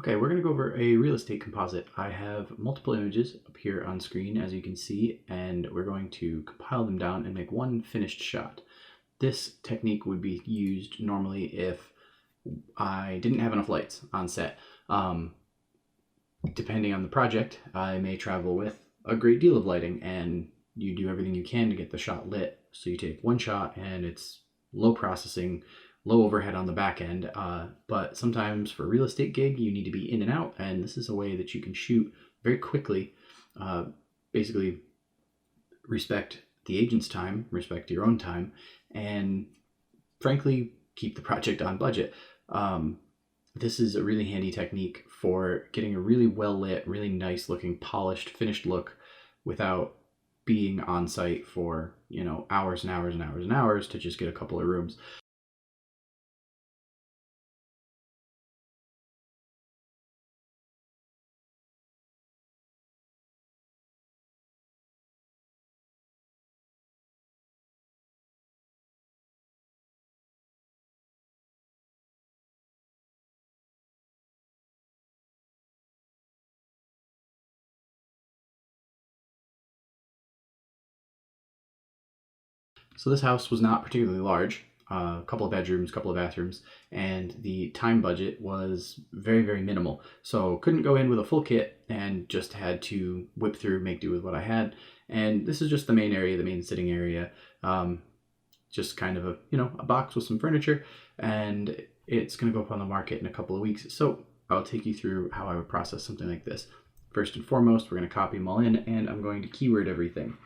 Okay, we're going to go over a real estate composite. I have multiple images up here on screen, as you can see, and we're going to compile them down and make one finished shot. This technique would be used normally if I didn't have enough lights on set. Depending on the project, I may travel with a great deal of lighting, and you do everything you can to get the shot lit. So you take one shot and it's low processing, low overhead on the back end, but sometimes for a real estate gig you need to be in and out, and this is a way that you can shoot very quickly, basically respect the agent's time, respect your own time, and frankly keep the project on budget. This is a really handy technique for getting a really well lit, really nice looking, polished, finished look without being on site for, hours and hours and hours and hours to just get a couple of rooms. So this house was not particularly large, a couple of bedrooms, couple of bathrooms, and the time budget was very, very minimal. So couldn't go in with a full kit and just had to whip through, make do with what I had. And this is just the main area, the main sitting area, just kind of a box with some furniture, and it's going to go up on the market in a couple of weeks. So I'll take you through how I would process something like this. First and foremost, we're going to copy them all in, and I'm going to keyword everything.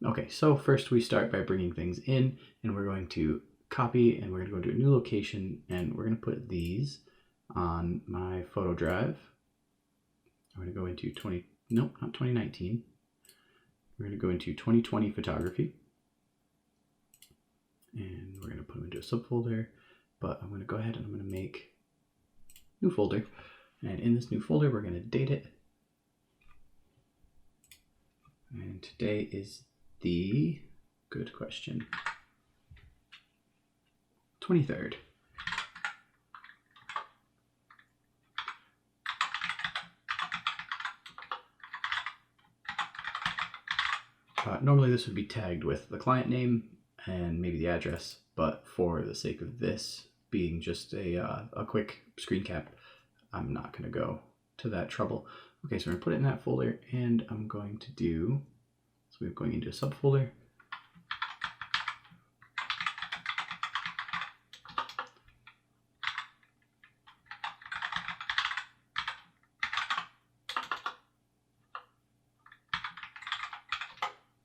Okay, so first we start by bringing things in, and we're going to copy, and we're going to go to a new location, and we're going to put these on my photo drive. I'm going to go into 2019. We're going to go into 2020 photography, and we're going to put them into a subfolder, but I'm going to go ahead and I'm going to make a new folder, and in this new folder we're going to date it, and today is the, good question, 23rd. Normally this would be tagged with the client name and maybe the address, but for the sake of this being just a quick screen cap, I'm not going to go to that trouble. Okay, so we're going to put it in that folder, and I'm going to do, so we're going into a subfolder.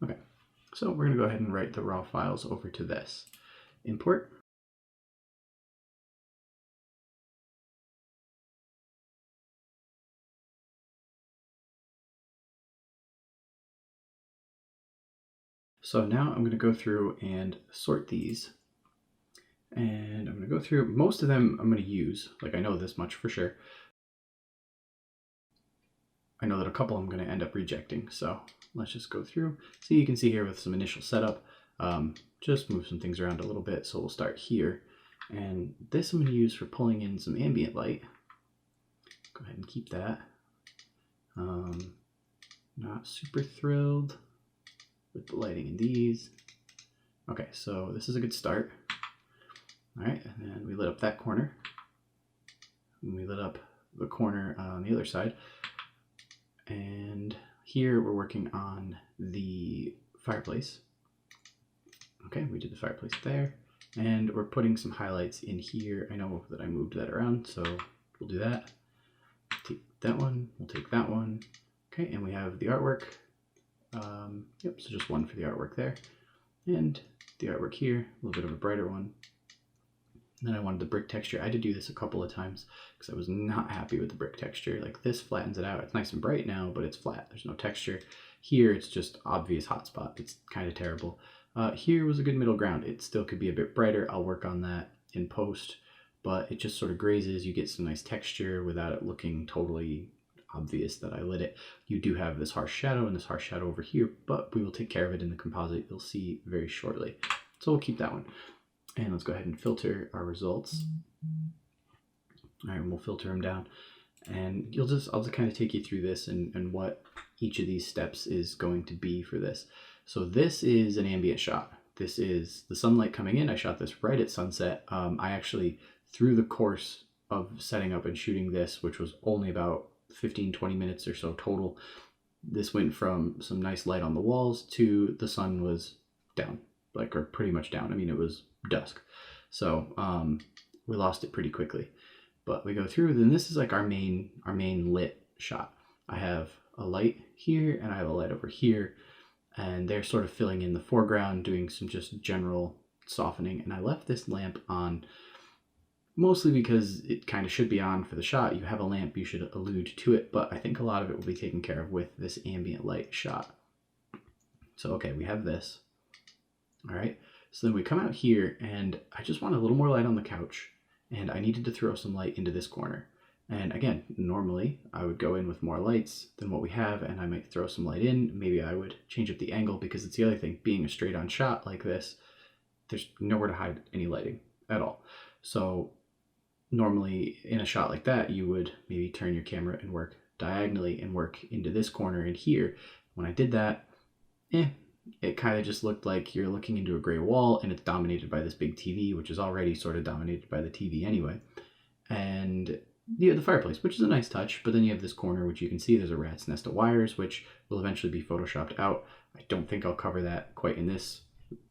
Okay, so we're going to go ahead and write the raw files over to this. Import. So now I'm going to go through and sort these, and I'm going to go through, most of them I'm going to use, like I know this much for sure. I know that a couple I'm going to end up rejecting, so let's just go through. So you can see here with some initial setup, just move some things around a little bit. So we'll start here, and this I'm going to use for pulling in some ambient light. Go ahead and keep that. Not super thrilled with the lighting in these. Okay, so this is a good start. All right, and then we lit up that corner, and we lit up the corner on the other side. And here we're working on the fireplace. Okay, we did the fireplace there, and we're putting some highlights in here. I know that I moved that around, so we'll do that. Take that one, we'll take that one. Okay, and we have the artwork. Yep, so just one for the artwork there. And the artwork here, a little bit of a brighter one. And then I wanted the brick texture. I had to do this a couple of times because I was not happy with the brick texture. Like this flattens it out. It's nice and bright now, but it's flat. There's no texture. Here, it's just obvious hotspot. It's kind of terrible. Here was a good middle ground. It still could be a bit brighter. I'll work on that in post, but it just sort of grazes. You get some nice texture without it looking totally obvious that I lit it. You do have this harsh shadow and this harsh shadow over here, but we will take care of it in the composite. You'll see very shortly. So we'll keep that one. And let's go ahead and filter our results. All right, and we'll filter them down. And I'll just kind of take you through this and what each of these steps is going to be for this. So this is an ambient shot. This is the sunlight coming in. I shot this right at sunset. I actually, through the course of setting up and shooting this, which was only about 15-20 minutes or so total, this went from some nice light on the walls to the sun was down, like, or pretty much down. I mean, it was dusk. So we lost it pretty quickly. But we go through, then this is like our main lit shot. I have a light here and I have a light over here, and they're sort of filling in the foreground, doing some just general softening. And I left this lamp on mostly because it kind of should be on for the shot. You have a lamp, you should allude to it, but I think a lot of it will be taken care of with this ambient light shot. So, okay, we have this. All right, so then we come out here and I just want a little more light on the couch, and I needed to throw some light into this corner. And again, normally I would go in with more lights than what we have, and I might throw some light in. Maybe I would change up the angle, because it's the other thing, being a straight on shot like this, there's nowhere to hide any lighting at all. So normally in a shot like that, you would maybe turn your camera and work diagonally and work into this corner and here. When I did that, it kind of just looked like you're looking into a gray wall, and it's dominated by this big TV, which is already sort of dominated by the TV anyway. And you have the fireplace, which is a nice touch, but then you have this corner, which you can see there's a rat's nest of wires, which will eventually be photoshopped out. I don't think I'll cover that quite in this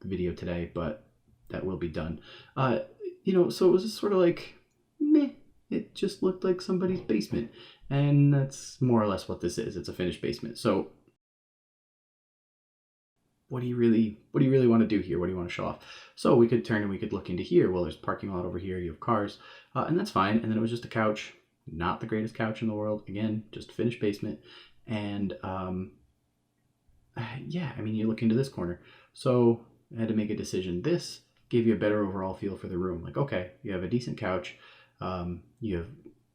video today, but that will be done. You know, so it was just sort of like, meh, it just looked like somebody's basement. And that's more or less what this is. It's a finished basement. So what do you really want to do here? What do you want to show off? So we could turn and we could look into here. Well, there's parking lot over here. You have cars, and that's fine. And then it was just a couch, not the greatest couch in the world. Again, just a finished basement. And yeah, I mean, you look into this corner. So I had to make a decision. This gave you a better overall feel for the room. Like, okay, you have a decent couch.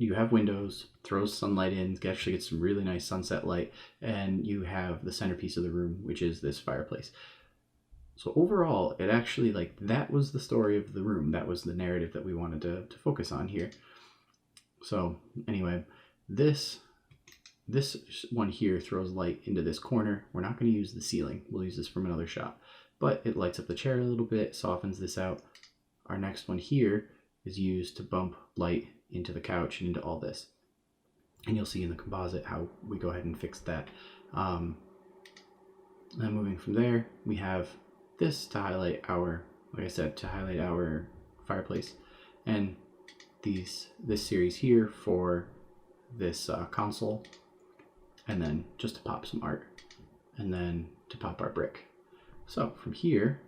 You have windows, throws sunlight in, actually gets some really nice sunset light, and you have the centerpiece of the room, which is this fireplace. So overall, it actually, like, that was the story of the room. That was the narrative that we wanted to focus on here. So anyway, this one here throws light into this corner. We're not going to use the ceiling. We'll use this from another shot. But it lights up the chair a little bit, softens this out. Our next one here is used to bump light into the couch and into all this. And you'll see in the composite how we go ahead and fix that. And moving from there, we have this to highlight our, like I said, to highlight our fireplace. And this series here for this console. And then just to pop some art. And then to pop our brick. So from here,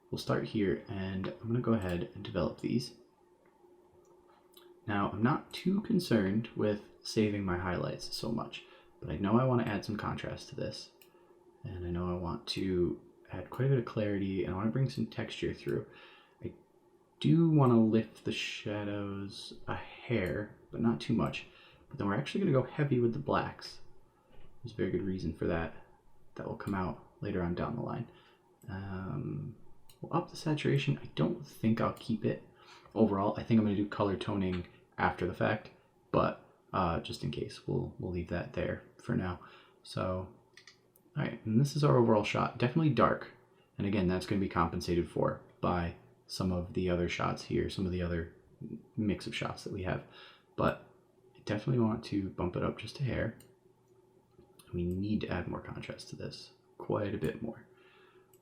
we'll start here, and I'm going to go ahead and develop these. Now, I'm not too concerned with saving my highlights so much, but I know I want to add some contrast to this. And I know I want to add quite a bit of clarity, and I want to bring some texture through. I do want to lift the shadows a hair, but not too much. But then we're actually going to go heavy with the blacks. There's a very good reason for that. That will come out later on down the line. We'll up the saturation. I don't think I'll keep it overall. I think I'm going to do color toning after the fact, but just in case, we'll leave that there for now. So, all right, and this is our overall shot. Definitely dark, and again, that's going to be compensated for by some of the other shots here, some of the other mix of shots that we have. But I definitely want to bump it up just a hair. We need to add more contrast to this, quite a bit more.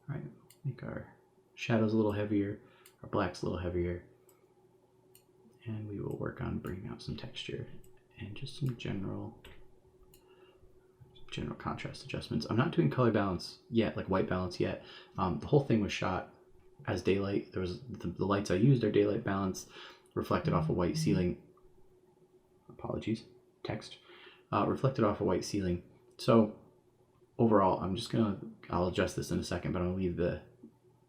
All right, make our shadows a little heavier, our blacks a little heavier, and we will work on bringing out some texture and just some general contrast adjustments. I'm not doing color balance yet, like white balance yet. The whole thing was shot as daylight. There was the lights I used are daylight balanced, reflected off a white ceiling. Apologies, text. Reflected off a white ceiling. So overall, I'll adjust this in a second, but I'll leave the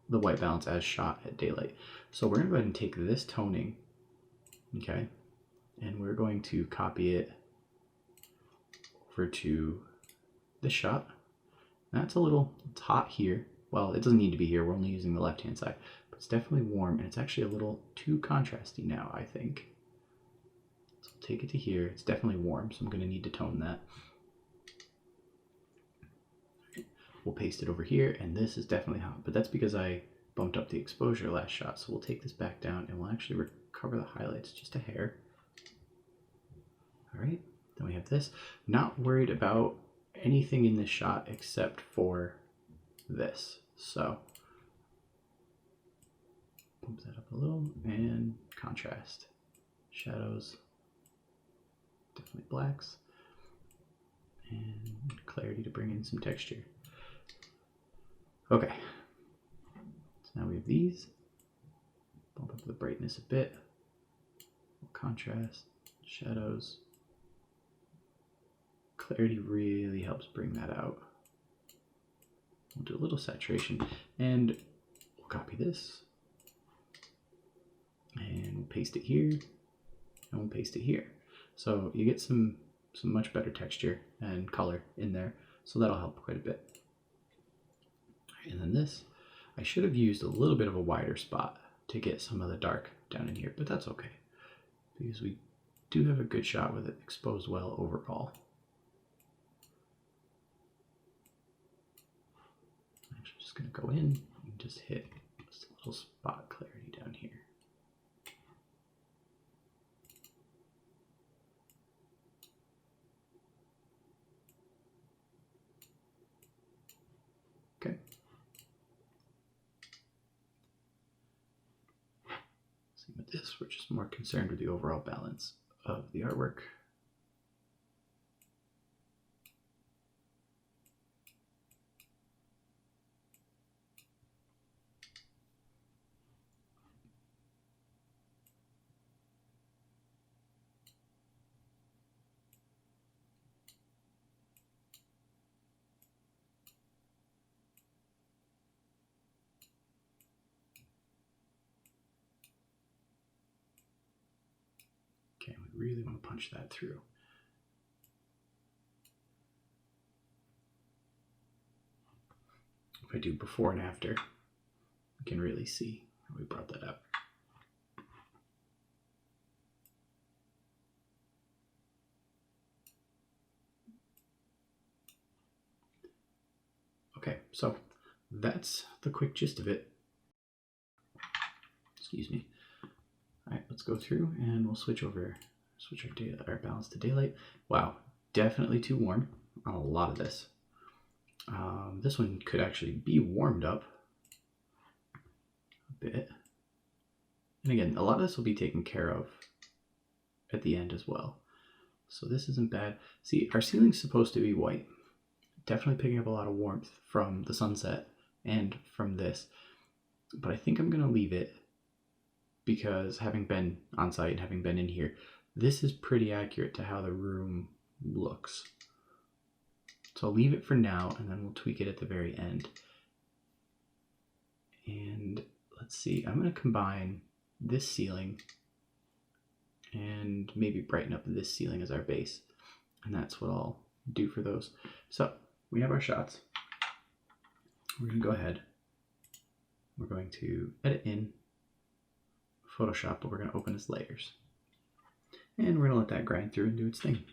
white balance as shot at daylight. So we're gonna go ahead and take this toning, okay, and we're going to copy it over to this shot. That's it's hot here, well, it doesn't need to be here. We're only using the left-hand side. But it's definitely warm, and it's actually a little too contrasty now, I think. So I'll take it to here. It's definitely warm, so I'm going to need to tone that. We'll paste it over here, and this is definitely hot, but that's because I bumped up the exposure last shot. So we'll take this back down, and we'll actually recover the highlights just a hair. All right, then we have this. Not worried about anything in this shot except for this. So bump that up a little, and contrast. Shadows, definitely blacks, and clarity to bring in some texture. Okay, so now we have these. Bump up the brightness a bit. Contrast, shadows. Clarity really helps bring that out. We'll do a little saturation, and we'll copy this, and we'll paste it here, and we'll paste it here. So you get some much better texture and color in there, so that'll help quite a bit. And then this, I should have used a little bit of a wider spot to get some of the dark down in here, but that's okay, because we do have a good shot with it exposed well overall. I'm actually just going to go in and just hit just a little spot clarity down here. Okay. Same with this, we're just more concerned with the overall balance of the artwork. Okay, we really want to punch that through. If I do before and after, you can really see how we brought that up. Okay, so that's the quick gist of it. Excuse me. All right, let's go through and we'll switch our balance to daylight. Wow, definitely too warm on a lot of this. This one could actually be warmed up a bit. And again, a lot of this will be taken care of at the end as well. So this isn't bad. See, our ceiling's supposed to be white. Definitely picking up a lot of warmth from the sunset and from this. But I think I'm going to leave it because having been on site and having been in here, this is pretty accurate to how the room looks. So I'll leave it for now, and then we'll tweak it at the very end. And let's see, I'm going to combine this ceiling and maybe brighten up this ceiling as our base. And that's what I'll do for those. So we have our shots. We're going to go ahead. We're going to edit in Photoshop, but we're going to open as layers. And we're going to let that grind through and do its thing.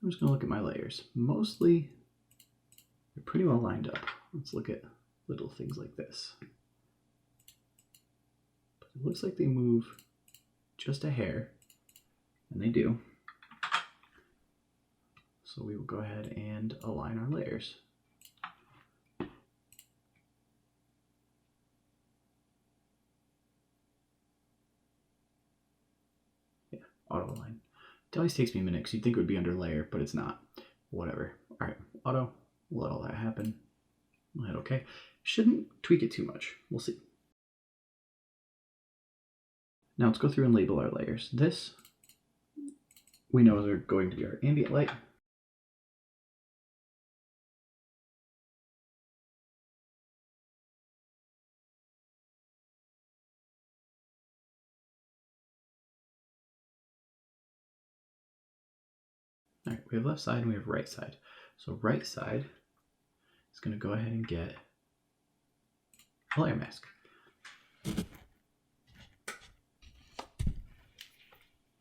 I'm just going to look at my layers. Mostly, they're pretty well lined up. Let's look at little things like this. But it looks like they move just a hair, and they do. So we will go ahead and align our layers. Yeah, auto align. It always takes me a minute because you'd think it would be under layer, but it's not. Whatever. All right, auto, we'll let all that happen. We'll hit OK. Shouldn't tweak it too much. We'll see. Now let's go through and label our layers. This we know is going to be our ambient light. we have left side and we have right side. So right side is going to go ahead and get a layer mask.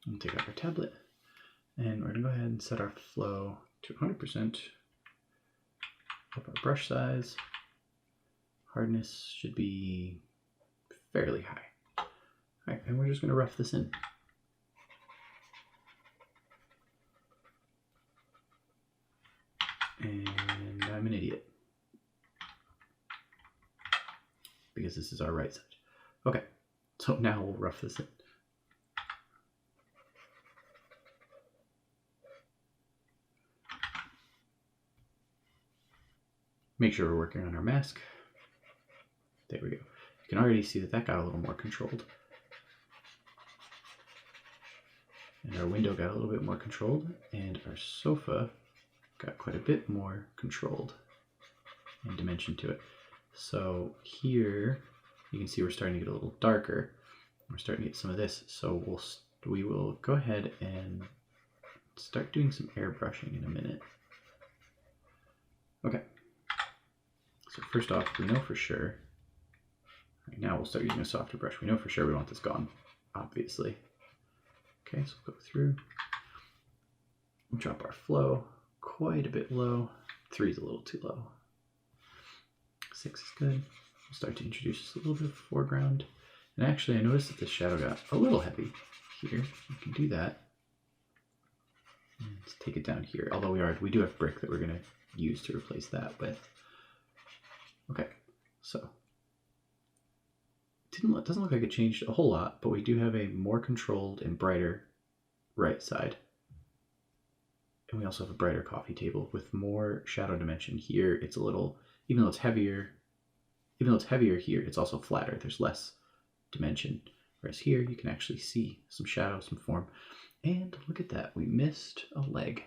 And take out our tablet, and we're going to go ahead and set our flow to 100%. Up our brush size. Hardness should be fairly high. All right, and we're just going to rough this in. And I'm an idiot, because this is our right side. Okay, so now we'll rough this in. Make sure we're working on our mask. There we go. You can already see that got a little more controlled. And our window got a little bit more controlled, and our sofa got quite a bit more controlled and dimension to it. So here you can see we're starting to get a little darker. We're starting to get some of this. So we will go ahead and start doing some airbrushing in a minute. Okay. So first off, we know for sure. Right now we'll start using a softer brush. We know for sure we want this gone, obviously. Okay, so we'll go through. We'll drop our flow quite a bit low. 3 is a little too low. 6 is good. We'll start to introduce just a little bit of foreground. And actually, I noticed that the shadow got a little heavy here. We can do that. And let's take it down here. Although we do have brick that we're going to use to replace that with. Okay, so it doesn't look like it changed a whole lot, but we do have a more controlled and brighter right side. And we also have a brighter coffee table with more shadow dimension here. It's a little, even though it's heavier here, it's also flatter. There's less dimension. Whereas here, you can actually see some shadow, some form. And look at that, we missed a leg.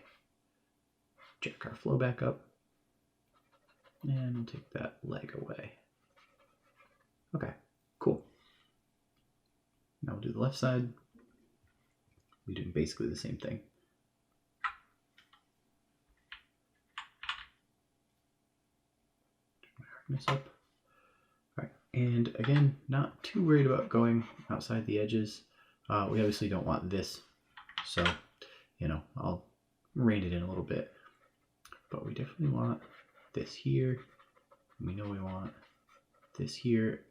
Check our flow back up. And we'll take that leg away. Okay, cool. Now we'll do the left side. We're doing basically the same thing. Turn my hardness up. All right, and again, not too worried about going outside the edges. We obviously don't want this, so I'll rein it in a little bit. But we definitely want this here. We know we want this here.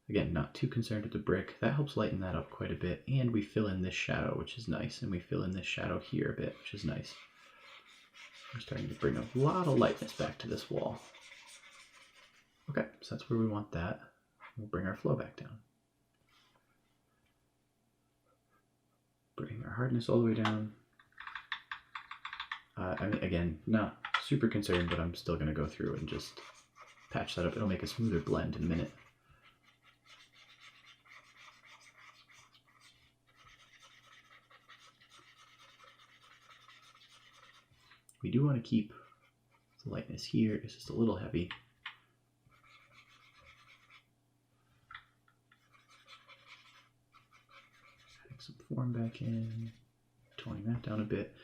Again, not too concerned with the brick. That helps lighten that up quite a bit. And we fill in this shadow, which is nice. And we fill in this shadow here a bit, which is nice. We're starting to bring a lot of lightness back to this wall. Okay, so that's where we want that. We'll bring our flow back down. Bring our hardness all the way down. I mean, again, not super concerned, but I'm still going to go through and just patch that up. It'll make a smoother blend in a minute. We do want to keep the lightness here. It's just a little heavy. Adding some form back in, toning that down a bit.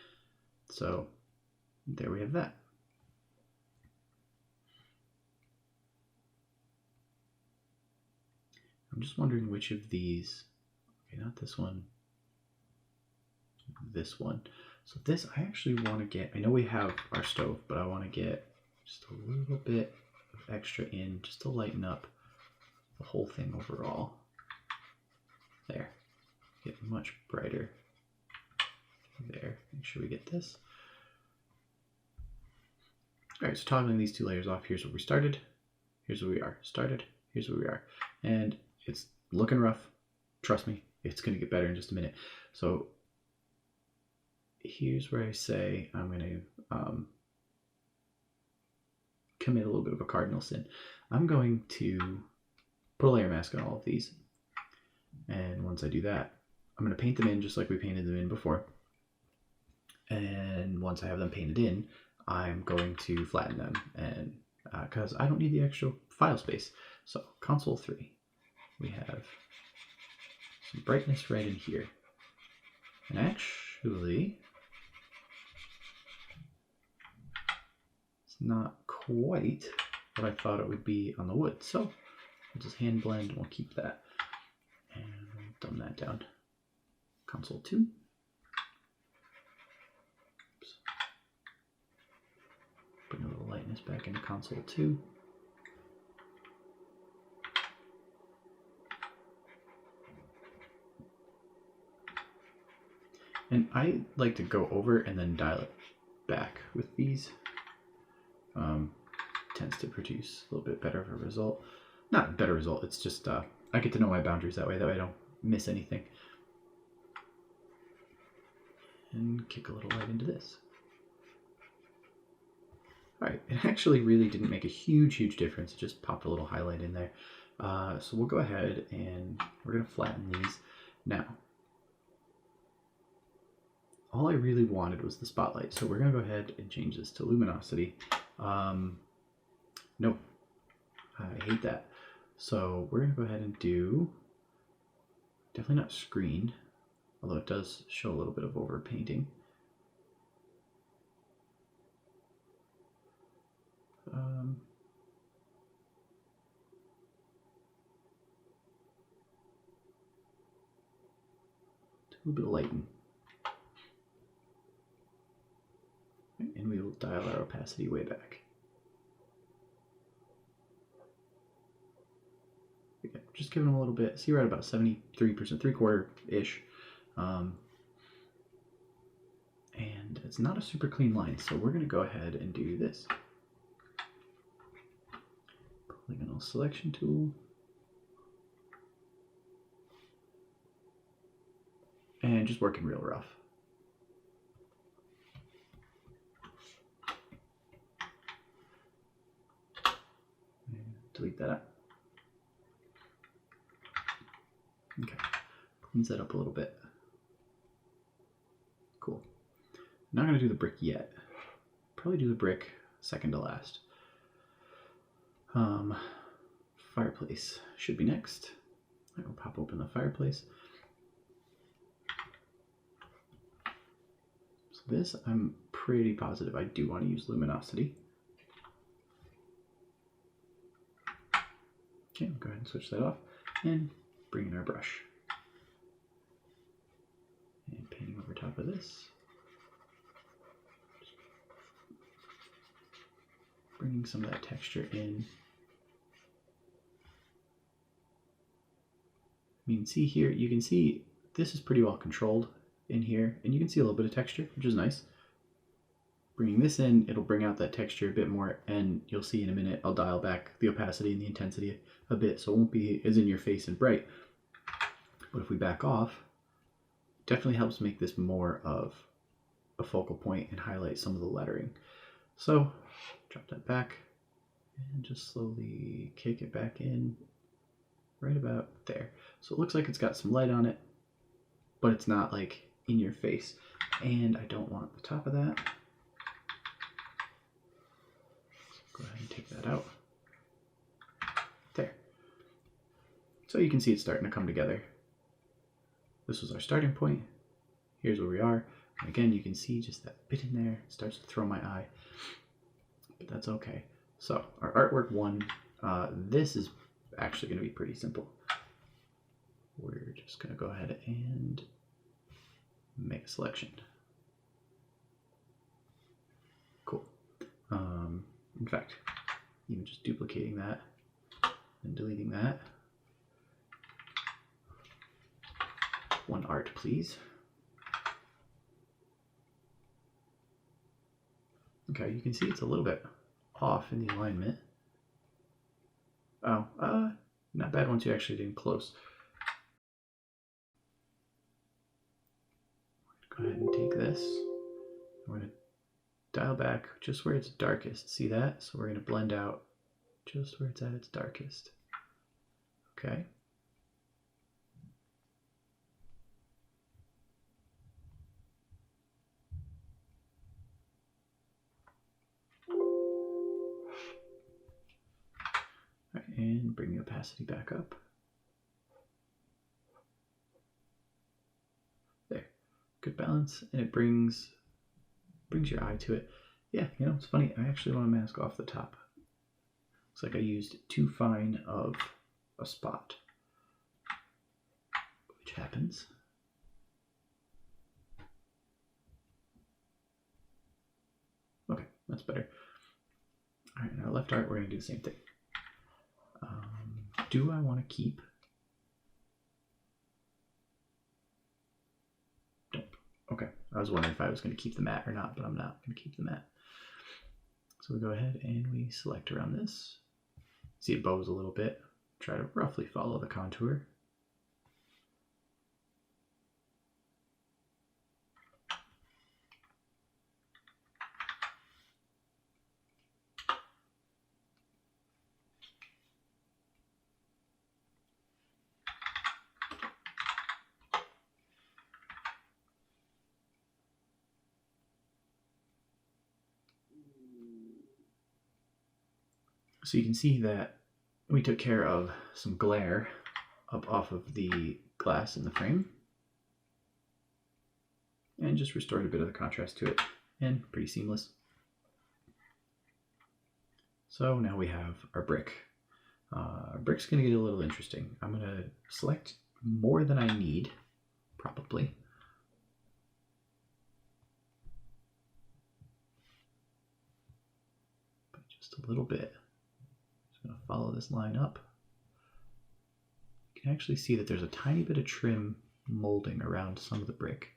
So there we have that. I'm just wondering which of these, okay, not this one, this one. So this, I actually want to get, I know we have our stove, but I want to get just a little bit of extra in just to lighten up the whole thing overall. There, get much brighter. There, make sure we get this. All right, so toggling these two layers off, here's where we started, here's where we are, started, here's where we are. And it's looking rough, trust me, it's gonna get better in just a minute. So here's where I say I'm gonna commit a little bit of a cardinal sin. I'm going to put a layer mask on all of these. And once I do that, I'm gonna paint them in just like we painted them in before. And once I have them painted in, I'm going to flatten them, and because I don't need the extra file space. So console 3, we have some brightness right in here. And actually, not quite what I thought it would be on the wood. So we'll just hand blend and we'll keep that. And we'll dumb that down. Console 2. Oops. Bring a little lightness back into console 2. And I like to go over and then dial it back with these. Tends to produce a little bit better of a result. Not a better result, it's just I get to know my boundaries that way I don't miss anything. And kick a little light into this. Alright, it actually really didn't make a huge difference. It just popped a little highlight in there. So we'll go ahead and we're going to flatten these. Now, all I really wanted was the spotlight. So we're going to go ahead and change this to luminosity. No, I hate that. So we're going to go ahead and do, definitely not screen, although it does show a little bit of overpainting. A little bit of lighting. And we will dial our opacity way back. Okay, just give them a little bit. See, we're at about 73%, 3/4-ish. And it's not a super clean line, so we're going to go ahead and do this. Polygonal selection tool. And just working real rough. Delete that out. Okay, cleans that up a little bit. Cool. Not going to do the brick yet. Probably do the brick second to last. Fireplace should be next. I will pop open the fireplace. So this, I'm pretty positive I do want to use luminosity. Okay, I'll go ahead and switch that off and bring in our brush. And painting over top of this. Bringing some of that texture in. I mean, see here, you can see this is pretty well controlled in here, and you can see a little bit of texture, which is nice. Bringing this in, it'll bring out that texture a bit more, and you'll see in a minute I'll dial back the opacity and the intensity a bit, so it won't be as in your face and bright. But if we back off, it definitely helps make this more of a focal point and highlight some of the lettering. So drop that back and just slowly kick it back in right about there. So it looks like it's got some light on it, but it's not like in your face. And I don't want the top of that. So go ahead and take that out. There. So you can see it's starting to come together. This was our starting point. Here's where we are. And again, you can see just that bit in there. It starts to throw my eye, but that's okay. So our artwork 1, this is actually going to be pretty simple. We're just going to go ahead and make a selection. Cool. In fact, even just duplicating that and deleting that. One art, please. Okay, you can see it's a little bit off in the alignment. Oh, not bad once you actually get in close. Go ahead and take this. We're going to dial back just where it's darkest. See that? So we're going to blend out just where it's at its darkest. Okay. And bring the opacity back up. There, good balance, and it brings your eye to it. Yeah, you know, it's funny. I actually want to mask off the top. Looks like I used too fine of a spot, which happens. Okay, that's better. All right, in our left art, we're going to do the same thing. Do I want to keep? Nope. Okay, I was wondering if I was going to keep the mat or not, but I'm not going to keep the mat. So we go ahead and we select around this. See it bows a little bit. Try to roughly follow the contour. So you can see that we took care of some glare up off of the glass in the frame and just restored a bit of the contrast to it, and pretty seamless. So now we have our brick. Our brick's going to get a little interesting. I'm going to select more than I need, probably. But just a little bit. Just going to follow this line up. You can actually see that there's a tiny bit of trim molding around some of the brick.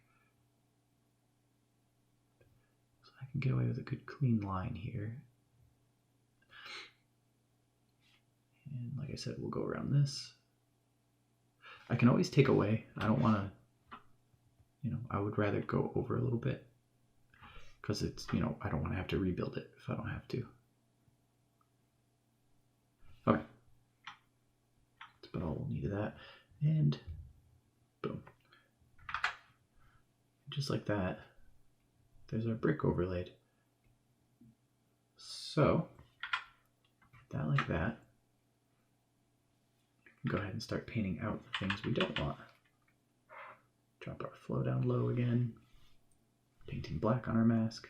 So I can get away with a good clean line here. And like I said, we'll go around this. I can always take away. I don't want to, you know, I would rather go over a little bit because it's, you know, I don't want to have to rebuild it if I don't have to. Okay. That's about all we'll need of that. And boom. Just like that, there's our brick overlaid. So, that like that. Go ahead and start painting out the things we don't want. Drop our flow down low again. Painting black on our mask.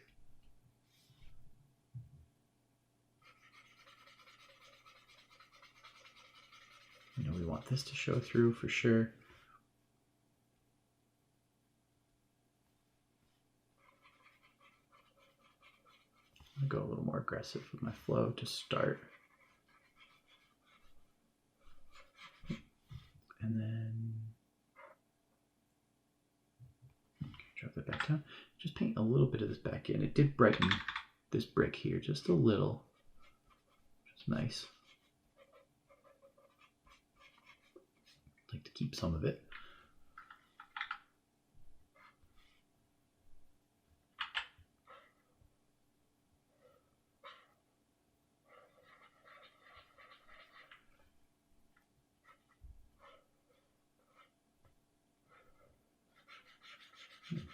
You know, we want this to show through for sure. I'll go a little more aggressive with my flow to start. And then drop that back down. Just paint a little bit of this back in. It did brighten this brick here just a little, which is nice. I'd like to keep some of it.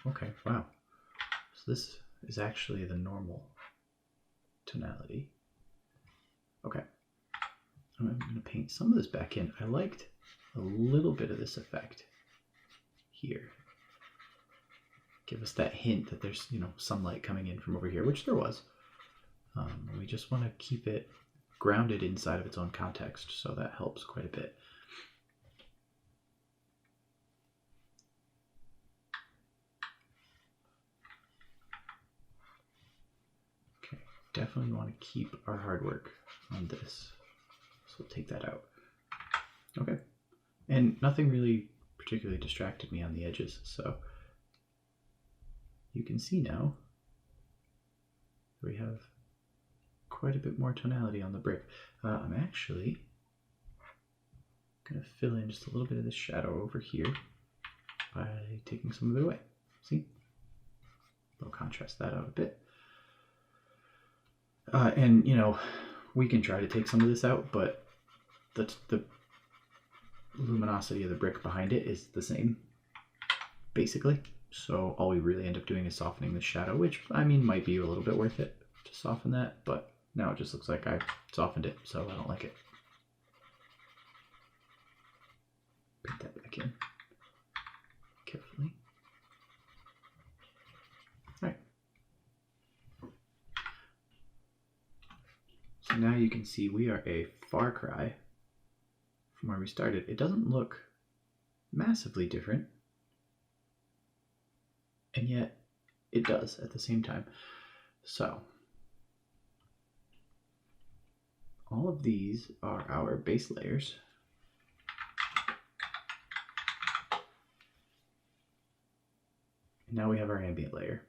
Okay, wow. So this is actually the normal tonality. Okay. I'm going to paint some of this back in. I liked a little bit of this effect here. Give us that hint that there's, you know, sunlight coming in from over here, which there was. We just want to keep it grounded inside of its own context, so that helps quite a bit. Definitely want to keep our hard work on this. So we'll take that out. Okay. And nothing really particularly distracted me on the edges, so you can see now we have quite a bit more tonality on the brick. I'm actually going to fill in just a little bit of this shadow over here by taking some of it away. See? I'll contrast that out a bit. And, you know, we can try to take some of this out, but the luminosity of the brick behind it is the same, basically. So all we really end up doing is softening the shadow, which, I mean, might be a little bit worth it to soften that, but now it just looks like I softened it, so I don't like it. Put that back in carefully. All right. So now you can see we are a far cry from where we started. It doesn't look massively different, and yet it does at the same time. So all of these are our base layers. And now we have our ambient layer,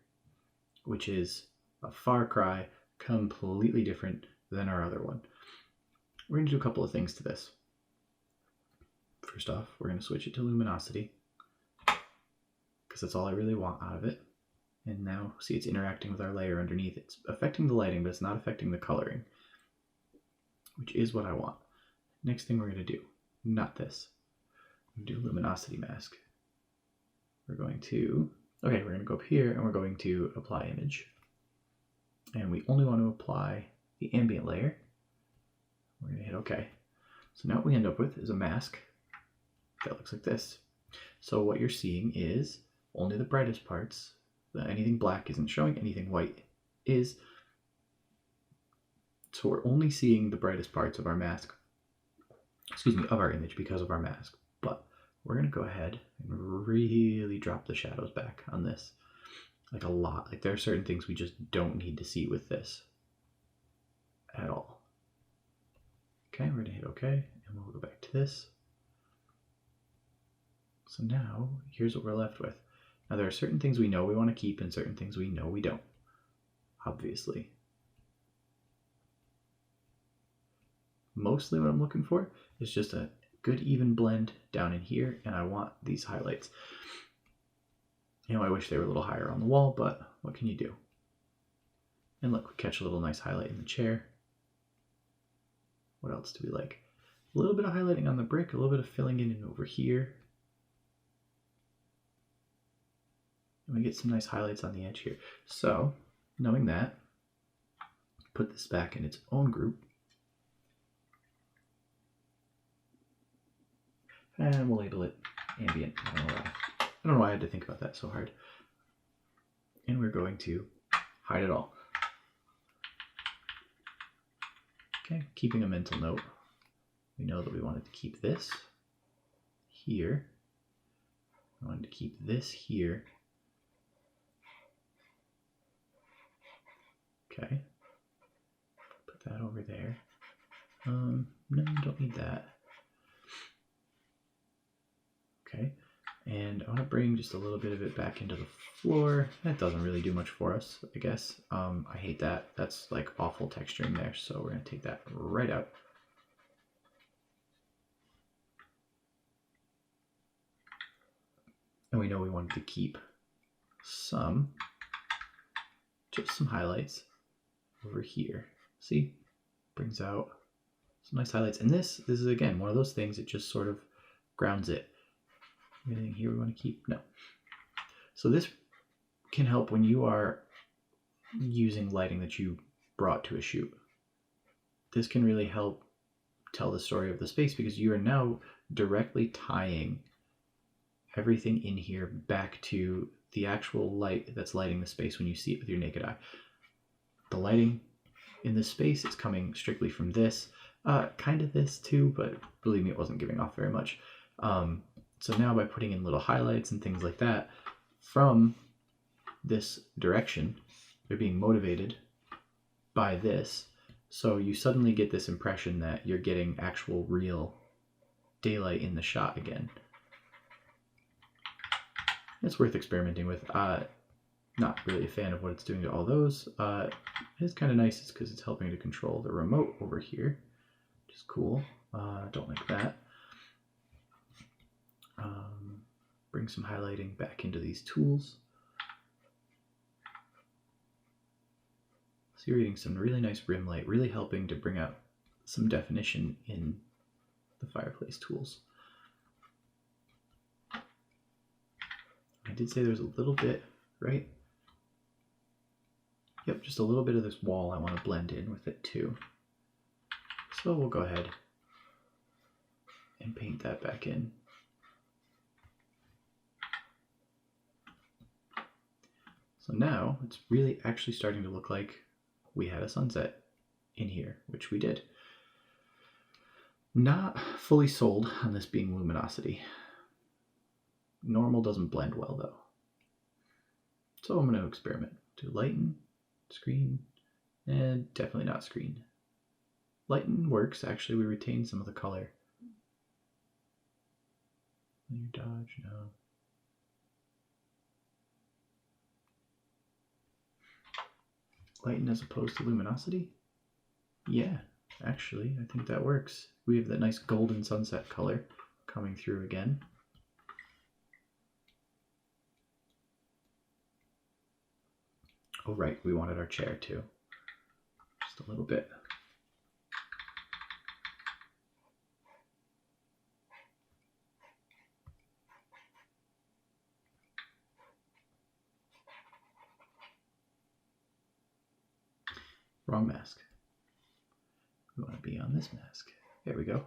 which is a far cry, completely different than our other one. We're going to do a couple of things to this. First off, we're going to switch it to luminosity, because that's all I really want out of it. And now, see, it's interacting with our layer underneath. It's affecting the lighting, but it's not affecting the coloring, which is what I want. Next thing we're going to do, not this. We're going to do luminosity mask. We're going to go up here and we're going to apply image. And we only want to apply the ambient layer. We're going to hit OK. So now what we end up with is a mask that looks like this. So what you're seeing is only the brightest parts. Anything black isn't showing, anything white is. So we're only seeing the brightest parts of our mask, of our image because of our mask. But we're going to go ahead and really drop the shadows back on this. Like a lot. Like there are certain things we just don't need to see with this at all. Okay, we're going to hit OK, and we'll go back to this. So now, here's what we're left with. Now there are certain things we know we want to keep and certain things we know we don't, obviously. Mostly what I'm looking for is just a good even blend down in here, and I want these highlights. You know, I wish they were a little higher on the wall, but what can you do? And look, we catch a little nice highlight in the chair. What else do we like? A little bit of highlighting on the brick, a little bit of filling in and over here. And we get some nice highlights on the edge here. So, knowing that, put this back in its own group. And we'll label it ambient. I don't know why I had to think about that so hard. And we're going to hide it all. Okay, keeping a mental note. We know that we wanted to keep this here. I wanted to keep this here. Okay. Put that over there. No, don't need that. Okay, and I want to bring just a little bit of it back into the floor. That doesn't really do much for us, I guess. I hate that. That's like awful texturing there, so we're going to take that right out. And we know we wanted to keep just some highlights over here. See? Brings out some nice highlights. And this is, again, one of those things that just sort of grounds it. Anything here we want to keep? No. So this can help when you are using lighting that you brought to a shoot. This can really help tell the story of the space because you are now directly tying everything in here back to the actual light that's lighting the space when you see it with your naked eye. The lighting in this space is coming strictly from this, kind of this too, but believe me, it wasn't giving off very much. So now by putting in little highlights and things like that from this direction, they're being motivated by this. So you suddenly get this impression that you're getting actual real daylight in the shot again. It's worth experimenting with. Not really a fan of what it's doing to all those. It's kind of nice because it's helping to control the remote over here, which is cool. Don't like that. Bring some highlighting back into these tools. So you're getting some really nice rim light, really helping to bring out some definition in the fireplace tools. I did say there's a little bit, right? Yep, just a little bit of this wall I want to blend in with it too. So we'll go ahead and paint that back in. So now it's really actually starting to look like we had a sunset in here, which we did. Not fully sold on this being luminosity. Normal doesn't blend well though. So I'm going to experiment. Do lighten, screen, and definitely not screen. Lighten works. Actually, we retain some of the color. Linear dodge, no. Lighten as opposed to luminosity? Yeah, actually, I think that works. We have that nice golden sunset color coming through again. Oh, right, we wanted our chair too. Just a little bit. Wrong mask. We want to be on this mask. There we go.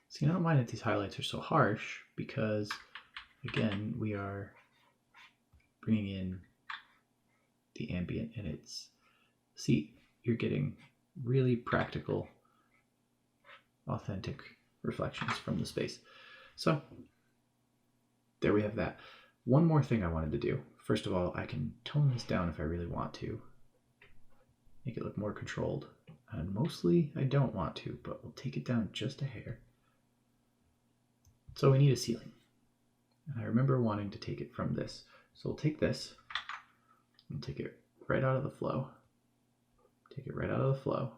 See, I don't mind that these highlights are so harsh because, again, we are bringing in the ambient and it's, see, you're getting really practical, authentic reflections from the space. So there we have that. One more thing I wanted to do. First of all, I can tone this down if I really want to. Make it look more controlled. And mostly I don't want to, but we'll take it down just a hair. So we need a ceiling. And I remember wanting to take it from this. So we'll take this and take it right out of the flow. Take it right out of the flow.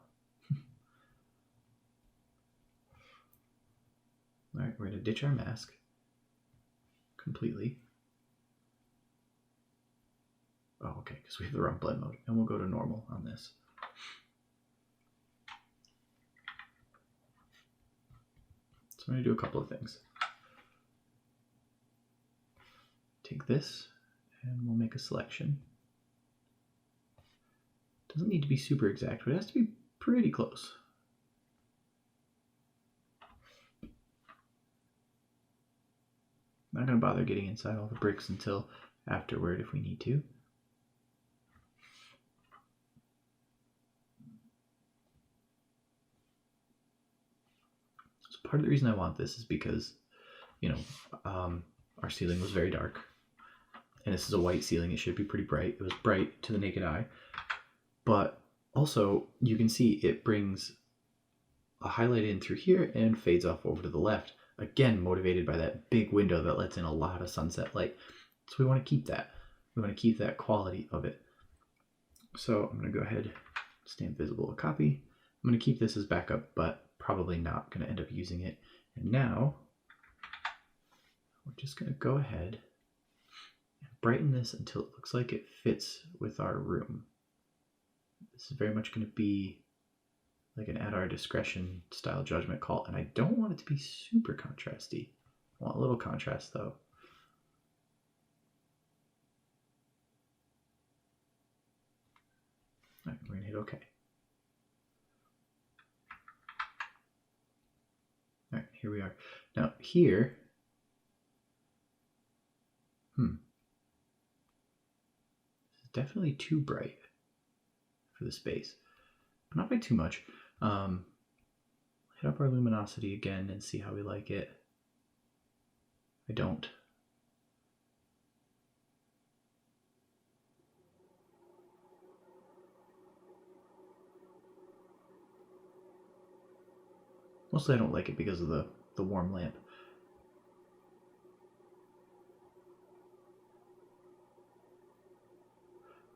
All right, we're going to ditch our mask completely. Oh, okay, because we have the wrong blend mode. And we'll go to normal on this. So I'm going to do a couple of things. Take this, and we'll make a selection. Doesn't need to be super exact, but it has to be pretty close. Not going to bother getting inside all the bricks until afterward if we need to. So part of the reason I want this is because, you know, our ceiling was very dark. And this is a white ceiling. It should be pretty bright. It was bright to the naked eye. But also, you can see it brings a highlight in through here and fades off over to the left. Again, motivated by that big window that lets in a lot of sunset light. So we want to keep that. We want to keep that quality of it. So I'm going to go ahead, stamp visible, a copy. I'm going to keep this as backup, but probably not going to end up using it. And now, we're just going to go ahead and brighten this until it looks like it fits with our room. This is very much going to be like an at our discretion style judgment call, and I don't want it to be super contrasty. I want a little contrast though. All right, we're going to hit OK. All right, here we are. Now here, this is definitely too bright for the space, but not by too much. Hit up our luminosity again and see how we like it. I don't. Mostly I don't like it because of the warm lamp.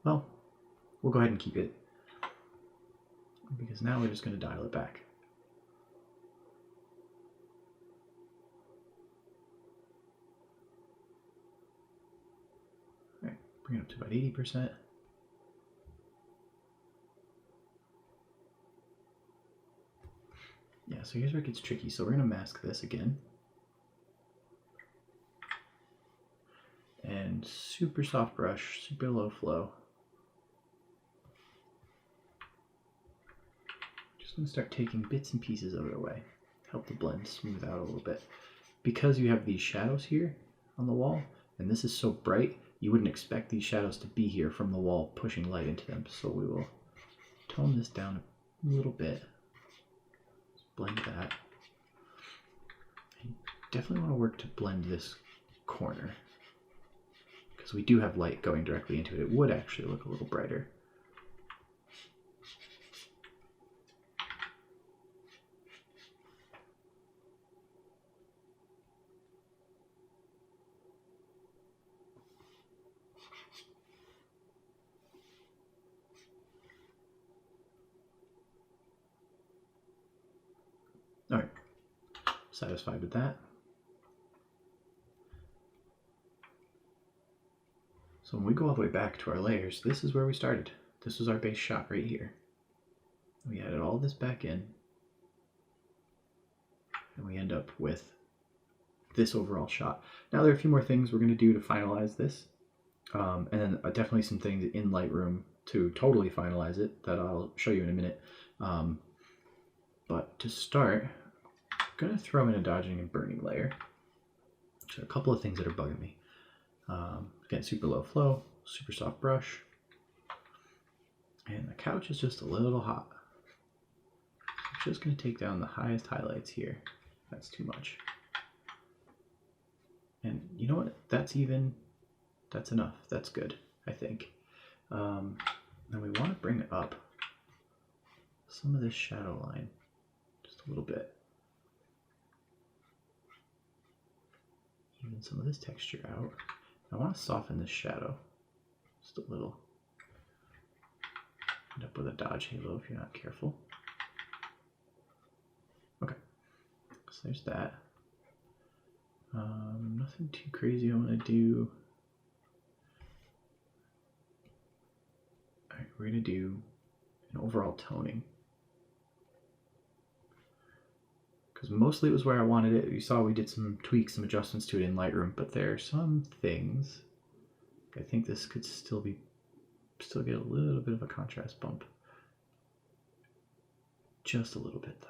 Well, we'll go ahead and keep it, because now we're just going to dial it back. All right, bring it up to about 80%. Yeah, so here's where it gets tricky. So we're going to mask this again. And super soft brush, super low flow. Just going to start taking bits and pieces of it away. Help the blend smooth out a little bit. Because you have these shadows here on the wall, and this is so bright, you wouldn't expect these shadows to be here from the wall pushing light into them. So we will tone this down a little bit. Just blend that. And definitely want to work to blend this corner, because we do have light going directly into it. It would actually look a little brighter. All right, satisfied with that. So when we go all the way back to our layers, this is where we started. This was our base shot right here. We added all this back in, and we end up with this overall shot. Now there are a few more things we're going to do to finalize this, and then definitely some things in Lightroom to totally finalize it that I'll show you in a minute. But to start, I'm going to throw in a dodging and burning layer. So a couple of things that are bugging me. Again, super low flow, super soft brush, and the couch is just a little hot. I'm just going to take down the highest highlights here. That's too much. And you know what? That's enough. That's good, I think. Then we want to bring up some of this shadow line just a little bit. Even some of this texture out. I want to soften this shadow just a little. End up with a dodge halo if you're not careful. Okay, so there's that. Nothing too crazy I want to do. All right, we're going to do an overall toning. Because mostly it was where I wanted it. You saw we did some tweaks, some adjustments to it in Lightroom, but there are some things. I think this could still get a little bit of a contrast bump. Just a little bit though.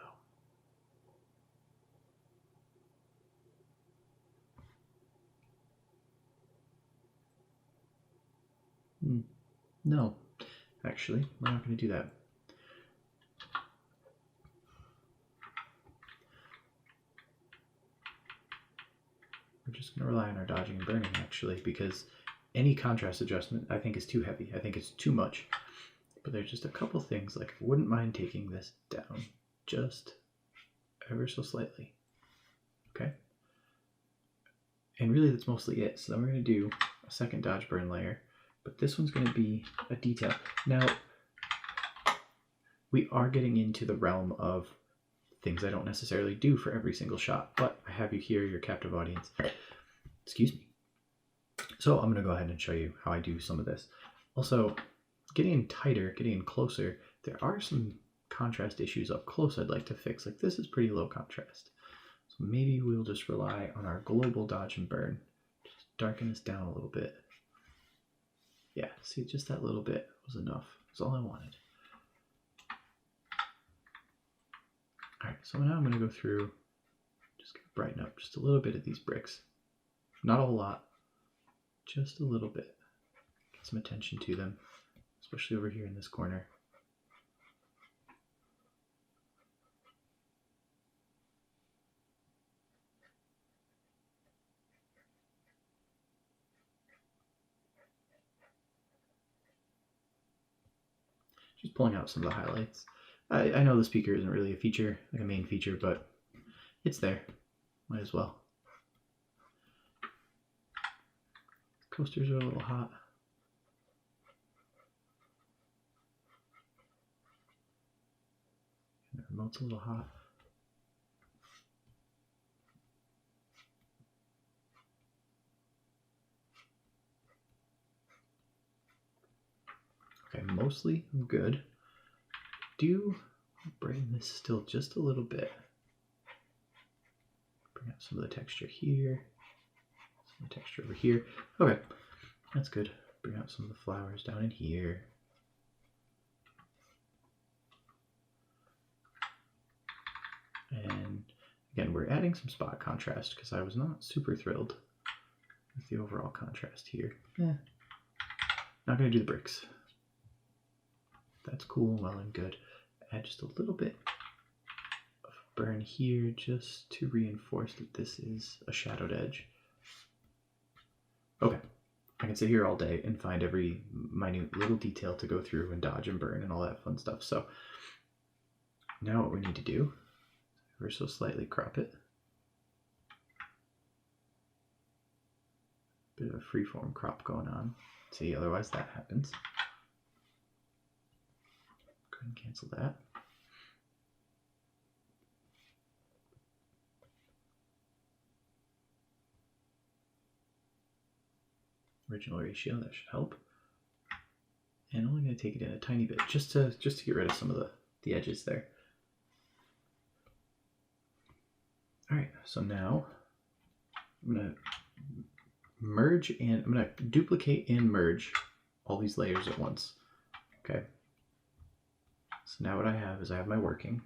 No, actually, we're not going to do that. We're just going to rely on our dodging and burning, actually, because any contrast adjustment I think is too heavy. I think it's too much. But there's just a couple things, like I wouldn't mind taking this down just ever so slightly. Okay? And really that's mostly it. So then we're going to do a second dodge burn layer, but this one's going to be a detail. Now, we are getting into the realm of things I don't necessarily do for every single shot, but I have you here, your captive audience. Excuse me. So I'm going to go ahead and show you how I do some of this. Also, getting in tighter, getting in closer, there are some contrast issues up close I'd like to fix. Like this is pretty low contrast. So maybe we'll just rely on our global dodge and burn. Just darken this down a little bit. Yeah, see, just that little bit was enough. That's all I wanted. All right, so now I'm going to go through, just brighten up just a little bit of these bricks. Not a whole lot, just a little bit. Get some attention to them, especially over here in this corner. Just pulling out some of the highlights. I know the speaker isn't really a feature, like a main feature, but it's there. Might as well. Coasters are a little hot. And the remote's a little hot. Okay, mostly I'm good. Do bring this still just a little bit. Bring out some of the texture here, some of the texture over here. Okay, that's good. Bring out some of the flowers down in here. And again, we're adding some spot contrast because I was not super thrilled with the overall contrast here. Not going to do the bricks. That's cool, well and good. Add just a little bit of burn here just to reinforce that this is a shadowed edge. Okay, I can sit here all day and find every minute little detail to go through and dodge and burn and all that fun stuff. So now what we need to do, ever so slightly crop it. Bit of a freeform crop going on. See, otherwise that happens. Go ahead and cancel that. Original ratio, that should help. And only going to take it in a tiny bit just to get rid of some of the edges there. All right, so now I'm going to merge and I'm going to duplicate and merge all these layers at once. Okay. So now what I have is I have my working.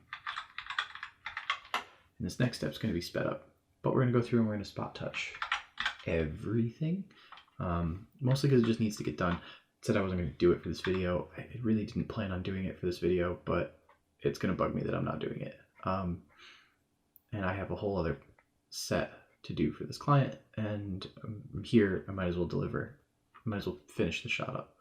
And this next step is going to be sped up. But we're going to go through and we're going to spot touch everything. Mostly because it just needs to get done. I said I wasn't going to do it for this video. I really didn't plan on doing it for this video, but it's going to bug me that I'm not doing it. And I have a whole other set to do for this client, and here I might as well deliver. I might as well finish the shot up.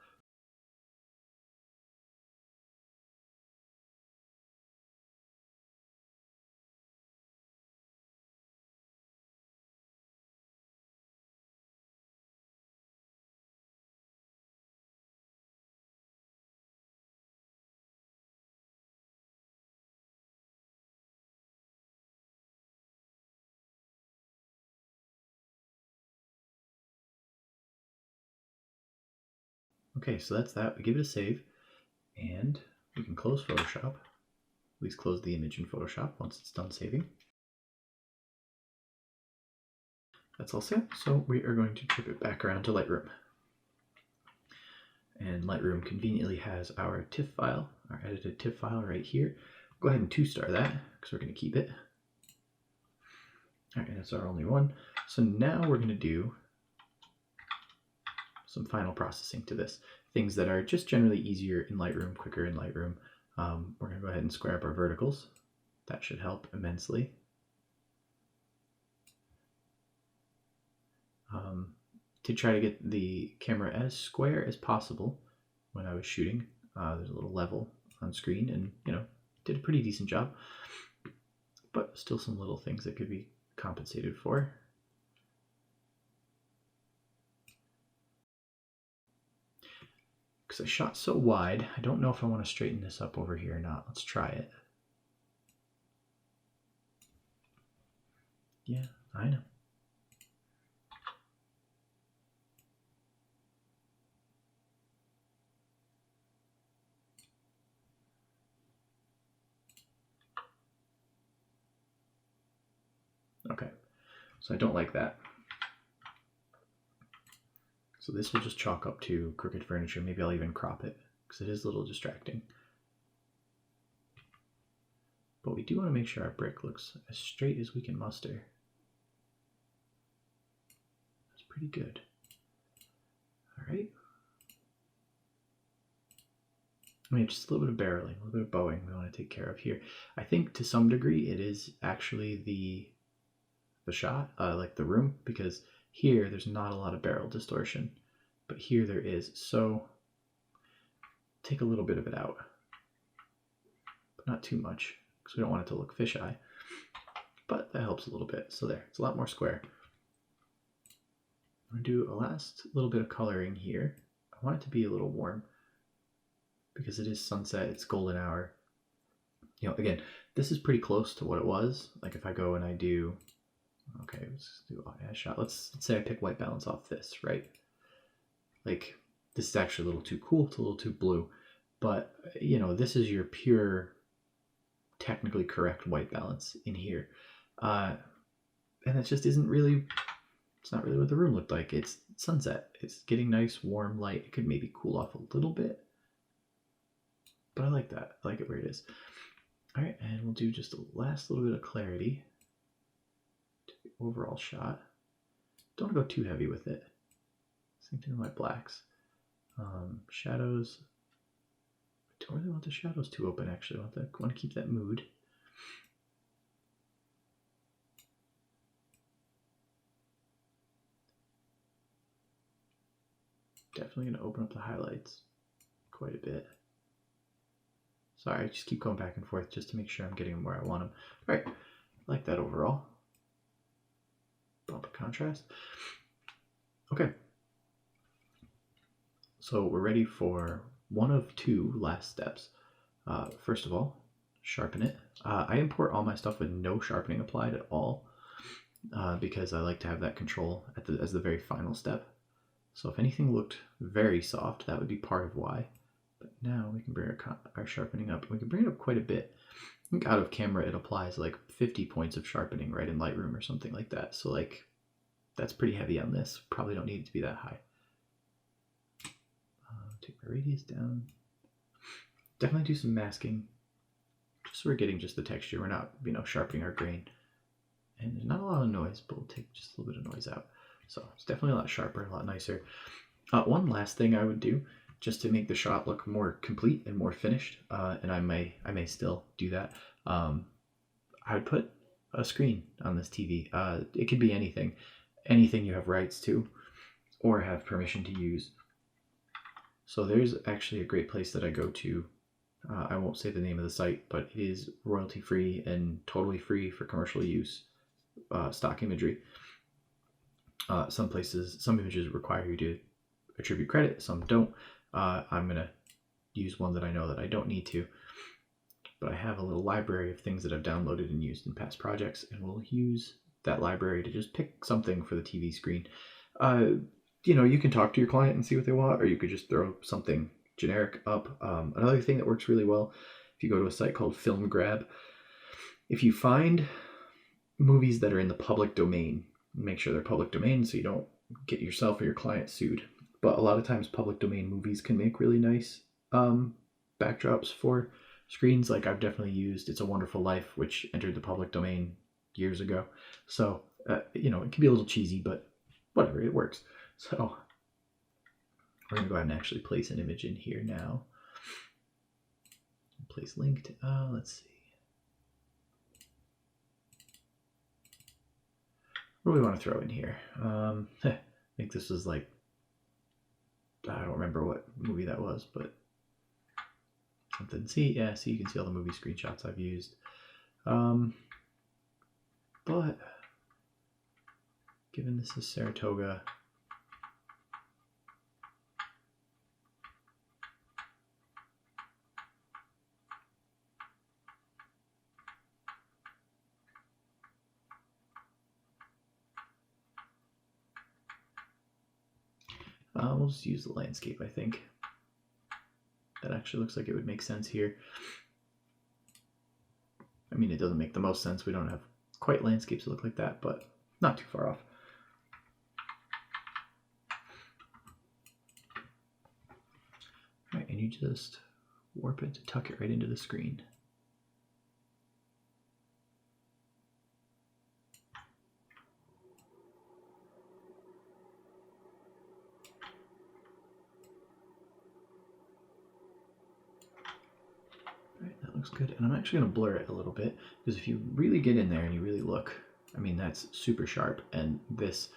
Okay, so that's that. We give it a save, and we can close Photoshop. At least close the image in Photoshop once it's done saving. That's all set, so we are going to trip it back around to Lightroom. And Lightroom conveniently has our TIFF file, our edited TIFF file right here. Go ahead and 2-star that, because we're going to keep it. All right, and it's our only one. So now we're going to do some final processing to this. Things that are just generally easier in Lightroom, quicker in Lightroom. We're going to go ahead and square up our verticals. That should help immensely. To try to get the camera as square as possible when I was shooting, there's a little level on screen, and did a pretty decent job. But still some little things that could be compensated for. Because I shot so wide, I don't know if I want to straighten this up over here or not. Let's try it. Yeah, I know. Okay, so I don't like that. So this will just chalk up to crooked furniture. Maybe I'll even crop it because it is a little distracting. But we do want to make sure our brick looks as straight as we can muster. That's pretty good. All right. I mean, just a little bit of barreling, a little bit of bowing we want to take care of here. I think to some degree it is actually the shot, like the room, because here there's not a lot of barrel distortion, but here there is. So take a little bit of it out, but not too much, because we don't want it to look fisheye, but that helps a little bit. So there, it's a lot more square. I'm going to do a last little bit of coloring here. I want it to be a little warm because it is sunset, it's golden hour. Again, this is pretty close to what it was. Like if I go and I do, okay, let's do a shot. Let's say I pick white balance off this, right? Like this is actually a little too cool, it's a little too blue, but this is your pure, technically correct white balance in here. And it just isn't really, it's not really what the room looked like. It's sunset, it's getting nice warm light. It could maybe cool off a little bit, but I like that. I like it where it is. All right, and we'll do just a last little bit of clarity to the overall shot. don't go too heavy with it. Same thing with my blacks. Shadows. I don't really want the shadows too open, actually. I want to keep that mood. Definitely going to open up the highlights quite a bit. Sorry, I just keep going back and forth just to make sure I'm getting them where I want them. All right, I like that overall. Bump of contrast. Okay. So we're ready for one of two last steps. First of all, sharpen it. I import all my stuff with no sharpening applied at all because I like to have that control as the very final step. So if anything looked very soft, that would be part of why. But now we can bring our sharpening up. We can bring it up quite a bit. I think out of camera it applies like 50 points of sharpening right in Lightroom or something like that. So like that's pretty heavy on this. Probably don't need it to be that high. Take my radius down. Definitely do some masking. Just so we're getting just the texture. We're not, sharpening our grain. And there's not a lot of noise, but we'll take just a little bit of noise out. So it's definitely a lot sharper, a lot nicer. One last thing I would do, just to make the shot look more complete and more finished, and I may still do that. I would put a screen on this TV. It could be anything you have rights to, or have permission to use. So there's actually a great place that I go to. I won't say the name of the site, but it is royalty free and totally free for commercial use. Stock imagery. Some images require you to attribute credit, some don't. I'm going to use one that I know that I don't need to, but I have a little library of things that I've downloaded and used in past projects, and we'll use that library to just pick something for the TV screen. You can talk to your client and see what they want, or you could just throw something generic up. Another thing that works really well, if you go to a site called Film Grab, if you find movies that are in the public domain, make sure they're public domain so you don't get yourself or your client sued. But a lot of times public domain movies can make really nice backdrops for screens. Like I've definitely used It's a Wonderful Life, which entered the public domain years ago. So, it can be a little cheesy, but whatever, it works. So we're going to go ahead and actually place an image in here now. Place linked. Let's see. What do we want to throw in here? I think this was like, I don't remember what movie that was, but something. See, you can see all the movie screenshots I've used. But given this is Saratoga, we'll just use the landscape, I think. That actually looks like it would make sense here. I mean, it doesn't make the most sense. We don't have quite landscapes that look like that, but not too far off. All right, and you just warp it to tuck it right into the screen. Good. And I'm actually going to blur it a little bit, because if you really get in there and you really look, I mean, that's super sharp. And this,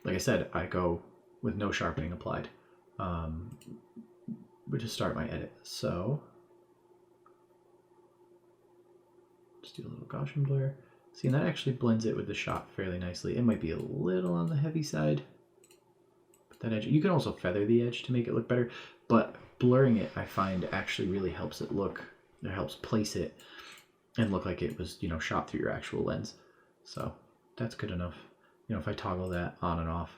like I said, I go with no sharpening applied, but to start my edit. So just do a little Gaussian blur. See, and that actually blends it with the shot fairly nicely. It might be a little on the heavy side, but that edge, you can also feather the edge to make it look better, but blurring it, I find, actually really helps it look. It helps place it and look like it was, shot through your actual lens. So that's good enough. If I toggle that on and off,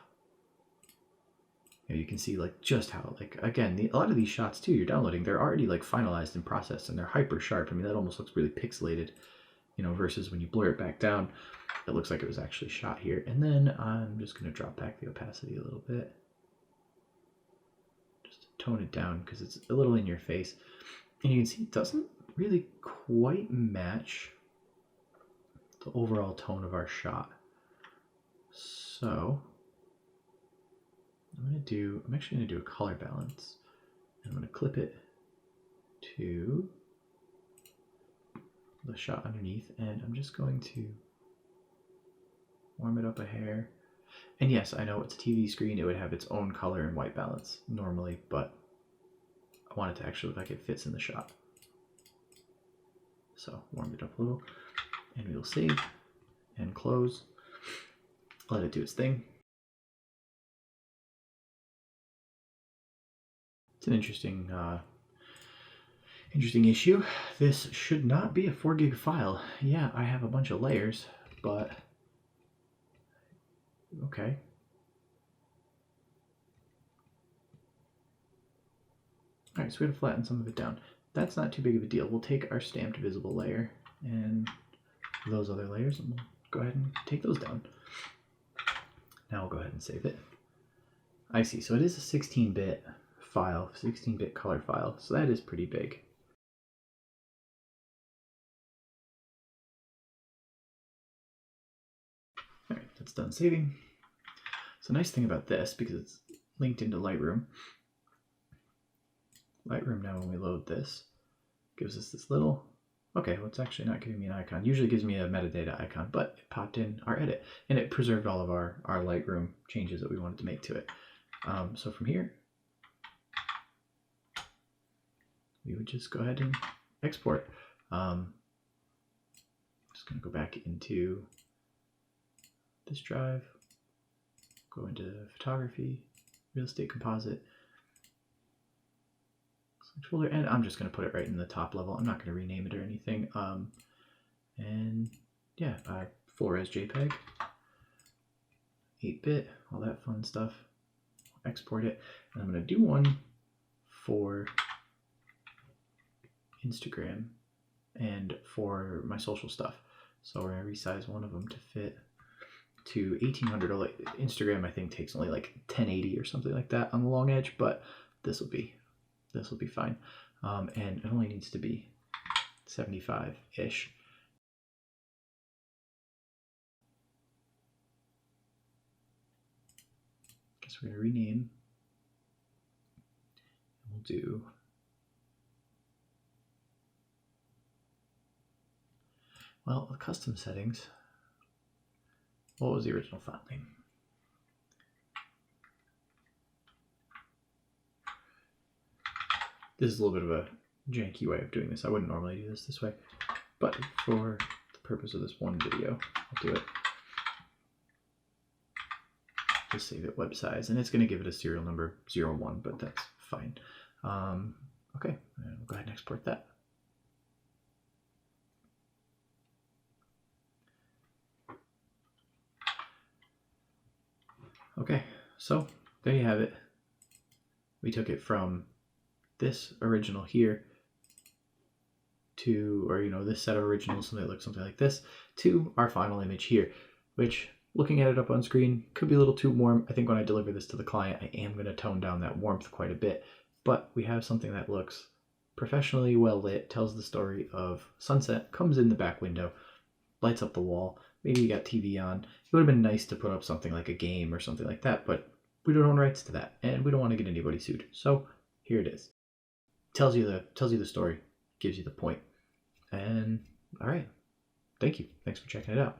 you can see like just how, like, again, a lot of these shots too you're downloading, they're already like finalized and processed, and they're hyper sharp. I mean, that almost looks really pixelated, versus when you blur it back down, it looks like it was actually shot here. And then I'm just going to drop back the opacity a little bit, just to tone it down because it's a little in your face. And you can see it doesn't really quite match the overall tone of our shot. So I'm actually gonna do a color balance. And I'm gonna clip it to the shot underneath, and I'm just going to warm it up a hair. And yes, I know it's a TV screen, it would have its own color and white balance normally, but I want it to actually look like it fits in the shot. So warm it up a little, and we'll save and close. Let it do its thing. It's an interesting issue. This should not be a 4 gig file. Yeah, I have a bunch of layers, but okay. All right, so we have to flatten some of it down. That's not too big of a deal. We'll take our stamped visible layer and those other layers, and we'll go ahead and take those down. Now we'll go ahead and save it. I see, so it is a 16-bit file, 16-bit color file, so that is pretty big. All right, that's done saving. So nice thing about this, because it's linked into Lightroom now, when we load this, gives us this little, okay, well, it's actually not giving me an icon. Usually it gives me a metadata icon, but it popped in our edit, and it preserved all of our Lightroom changes that we wanted to make to it. So from here, we would just go ahead and export. Just gonna go back into this drive, go into photography, real estate composite, folder, and I'm just going to put it right in the top level. I'm not going to rename it or anything. And yeah, full res JPEG, 8-bit, all that fun stuff. Export it, and I'm going to do one for Instagram and for my social stuff. So we're going to resize one of them to fit to 1800. Instagram, I think, takes only like 1080 or something like that on the long edge, but this will be fine. And it only needs to be 75-ish. Guess we're gonna rename. We'll do the custom settings. What was the original file name? This is a little bit of a janky way of doing this. I wouldn't normally do this way, but for the purpose of this one video, I'll do it. Just save it web size, and it's going to give it a serial number 01, but that's fine. Okay, and we'll go ahead and export that. Okay, so there you have it. We took it from this original here to, or this set of originals, so they look something like this, to our final image here, which, looking at it up on screen, could be a little too warm. I think when I deliver this to the client, I am going to tone down that warmth quite a bit, but we have something that looks professionally well lit, tells the story of sunset, comes in the back window, lights up the wall. Maybe you got TV on. It would have been nice to put up something like a game or something like that, but we don't own rights to that, and we don't want to get anybody sued. So here it is. Tells you the story, gives you the point. And all right, thank you. Thanks for checking it out.